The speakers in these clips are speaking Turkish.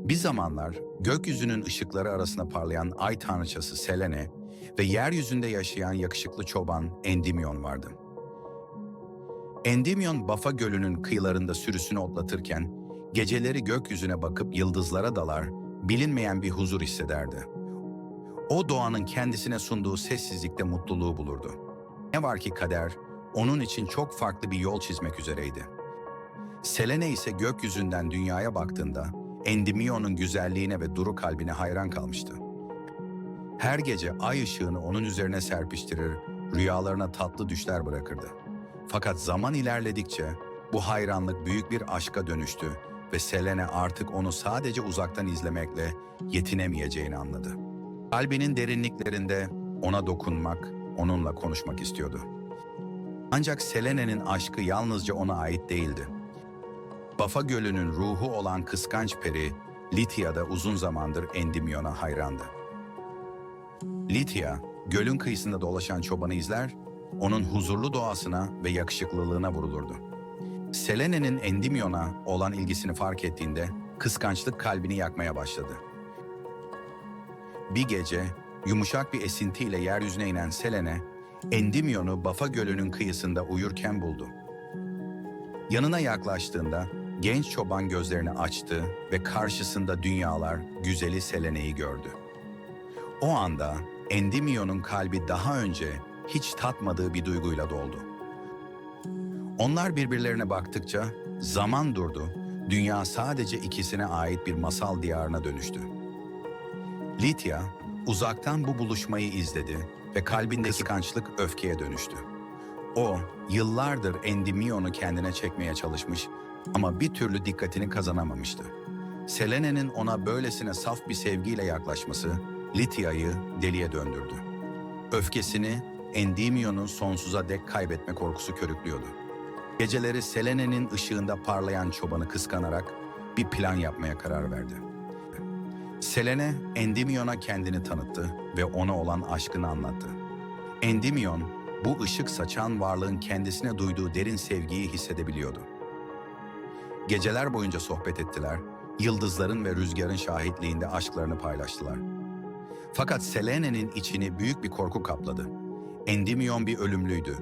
Bir zamanlar gökyüzünün ışıkları arasında parlayan ay tanrıçası Selene ve yeryüzünde yaşayan yakışıklı çoban Endymion vardı. Endymion, Bafa Gölü'nün kıyılarında sürüsünü otlatırken geceleri gökyüzüne bakıp yıldızlara dalar, bilinmeyen bir huzur hissederdi. O doğanın kendisine sunduğu sessizlikte mutluluğu bulurdu. Ne var ki kader, onun için çok farklı bir yol çizmek üzereydi. Selene ise gökyüzünden dünyaya baktığında Endymion'un güzelliğine ve duru kalbine hayran kalmıştı. Her gece ay ışığını onun üzerine serpiştirir, rüyalarına tatlı düşler bırakırdı. Fakat zaman ilerledikçe bu hayranlık büyük bir aşka dönüştü ve Selene artık onu sadece uzaktan izlemekle yetinemeyeceğini anladı. Kalbinin derinliklerinde ona dokunmak, onunla konuşmak istiyordu. Ancak Selene'nin aşkı yalnızca ona ait değildi. Bafa Gölü'nün ruhu olan kıskanç peri, Lytia da uzun zamandır Endymion'a hayrandı. Lytia, gölün kıyısında dolaşan çobanı izler, onun huzurlu doğasına ve yakışıklılığına vurulurdu. Selene'nin Endymion'a olan ilgisini fark ettiğinde kıskançlık kalbini yakmaya başladı. Bir gece yumuşak bir esintiyle yeryüzüne inen Selene, Endymion'u Bafa Gölü'nün kıyısında uyurken buldu. Yanına yaklaştığında genç çoban gözlerini açtı ve karşısında dünyalar güzeli Selene'yi gördü. O anda Endymion'un kalbi daha önce hiç tatmadığı bir duyguyla doldu. Onlar birbirlerine baktıkça zaman durdu, dünya sadece ikisine ait bir masal diyarına dönüştü. Lytia uzaktan bu buluşmayı izledi ve kalbindeki kıskançlık öfkeye dönüştü. O, yıllardır Endymion'u kendine çekmeye çalışmış ama bir türlü dikkatini kazanamamıştı. Selene'nin ona böylesine saf bir sevgiyle yaklaşması Lytia'yı deliye döndürdü. Öfkesini Endymion'u sonsuza dek kaybetme korkusu körüklüyordu. Geceleri Selene'nin ışığında parlayan çobanı kıskanarak bir plan yapmaya karar verdi. Selene, Endymion'a kendini tanıttı ve ona olan aşkını anlattı. Endymion, bu ışık saçan varlığın kendisine duyduğu derin sevgiyi hissedebiliyordu. Geceler boyunca sohbet ettiler, yıldızların ve rüzgarın şahitliğinde aşklarını paylaştılar. Fakat Selene'nin içini büyük bir korku kapladı. Endymion bir ölümlüydü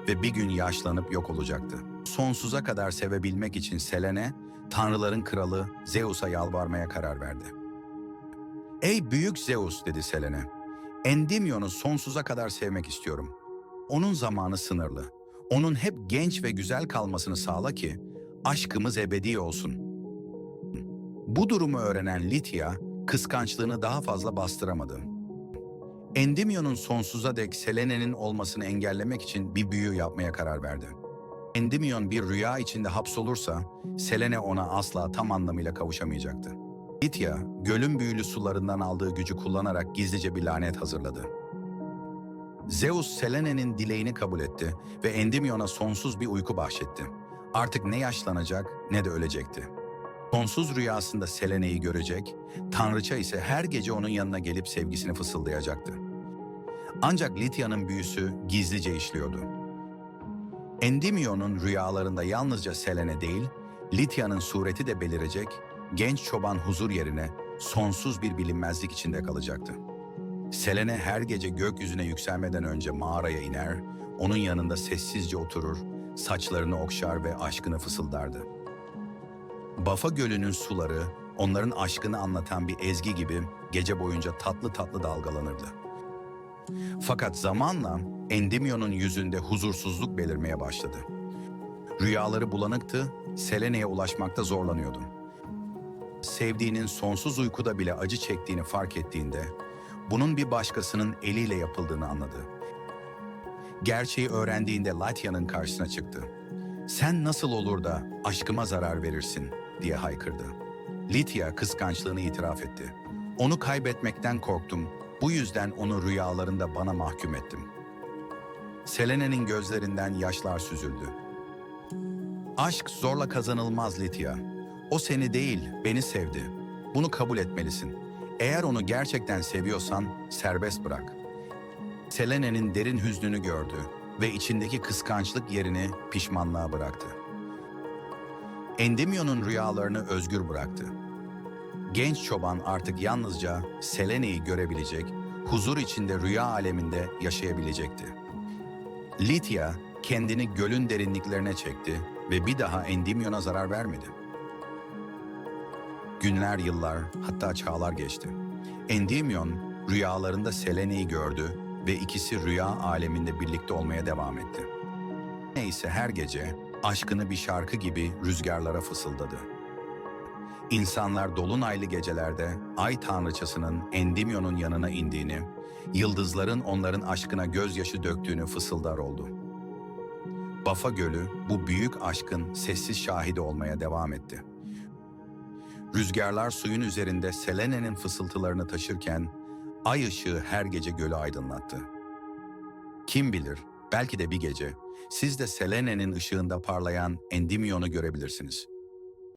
ve bir gün yaşlanıp yok olacaktı. Sonsuza kadar sevebilmek için Selene, tanrıların kralı Zeus'a yalvarmaya karar verdi. "Ey büyük Zeus," dedi Selene, "Endymion'u sonsuza kadar sevmek istiyorum. Onun zamanı sınırlı. Onun hep genç ve güzel kalmasını sağla ki aşkımız ebedi olsun." Bu durumu öğrenen Lytia, kıskançlığını daha fazla bastıramadı. Endymion'un sonsuza dek Selene'nin olmasını engellemek için bir büyü yapmaya karar verdi. Endymion bir rüya içinde hapsolursa, Selene ona asla tam anlamıyla kavuşamayacaktı. Lytia, gölün büyülü sularından aldığı gücü kullanarak gizlice bir lanet hazırladı. Zeus, Selene'nin dileğini kabul etti ve Endymion'a sonsuz bir uyku bahşetti. Artık ne yaşlanacak ne de ölecekti. Sonsuz rüyasında Selene'yi görecek, tanrıça ise her gece onun yanına gelip sevgisini fısıldayacaktı. Ancak Lytia'nın büyüsü gizlice işliyordu. Endymion'un rüyalarında yalnızca Selene değil, Lytia'nın sureti de belirecek, genç çoban huzur yerine sonsuz bir bilinmezlik içinde kalacaktı. Selene her gece gökyüzüne yükselmeden önce mağaraya iner, onun yanında sessizce oturur, saçlarını okşar ve aşkını fısıldardı. Bafa Gölü'nün suları, onların aşkını anlatan bir ezgi gibi gece boyunca tatlı tatlı dalgalanırdı. Fakat zamanla Endymion'un yüzünde huzursuzluk belirmeye başladı. Rüyaları bulanıktı, Selene'ye ulaşmakta zorlanıyordu. Sevdiğinin sonsuz uykuda bile acı çektiğini fark ettiğinde, bunun bir başkasının eliyle yapıldığını anladı. Gerçeği öğrendiğinde Lytia'nın karşısına çıktı. "Sen nasıl olur da aşkıma zarar verirsin?" diye haykırdı. Lytia kıskançlığını itiraf etti. "Onu kaybetmekten korktum, bu yüzden onu rüyalarında bana mahkum ettim." Selene'nin gözlerinden yaşlar süzüldü. "Aşk zorla kazanılmaz Lytia. O seni değil, beni sevdi. Bunu kabul etmelisin. Eğer onu gerçekten seviyorsan serbest bırak." Selene'nin derin hüznünü gördü ve içindeki kıskançlık yerini pişmanlığa bıraktı. Endymion'un rüyalarını özgür bıraktı. Genç çoban artık yalnızca Selene'yi görebilecek, huzur içinde rüya aleminde yaşayabilecekti. Lydia kendini gölün derinliklerine çekti ve bir daha Endymion'a zarar vermedi. Günler, yıllar, hatta çağlar geçti. Endymion rüyalarında Selene'yi gördü ve ikisi rüya aleminde birlikte olmaya devam etti. Neyse her gece aşkını bir şarkı gibi rüzgarlara fısıldadı. İnsanlar dolunaylı gecelerde ay tanrıçasının Endymion'un yanına indiğini, yıldızların onların aşkına gözyaşı döktüğünü fısıldar oldu. Bafa Gölü bu büyük aşkın sessiz şahidi olmaya devam etti. Rüzgarlar suyun üzerinde Selene'nin fısıltılarını taşırken ay ışığı her gece gölü aydınlattı. Kim bilir, belki de bir gece siz de Selene'nin ışığında parlayan Endymion'u görebilirsiniz.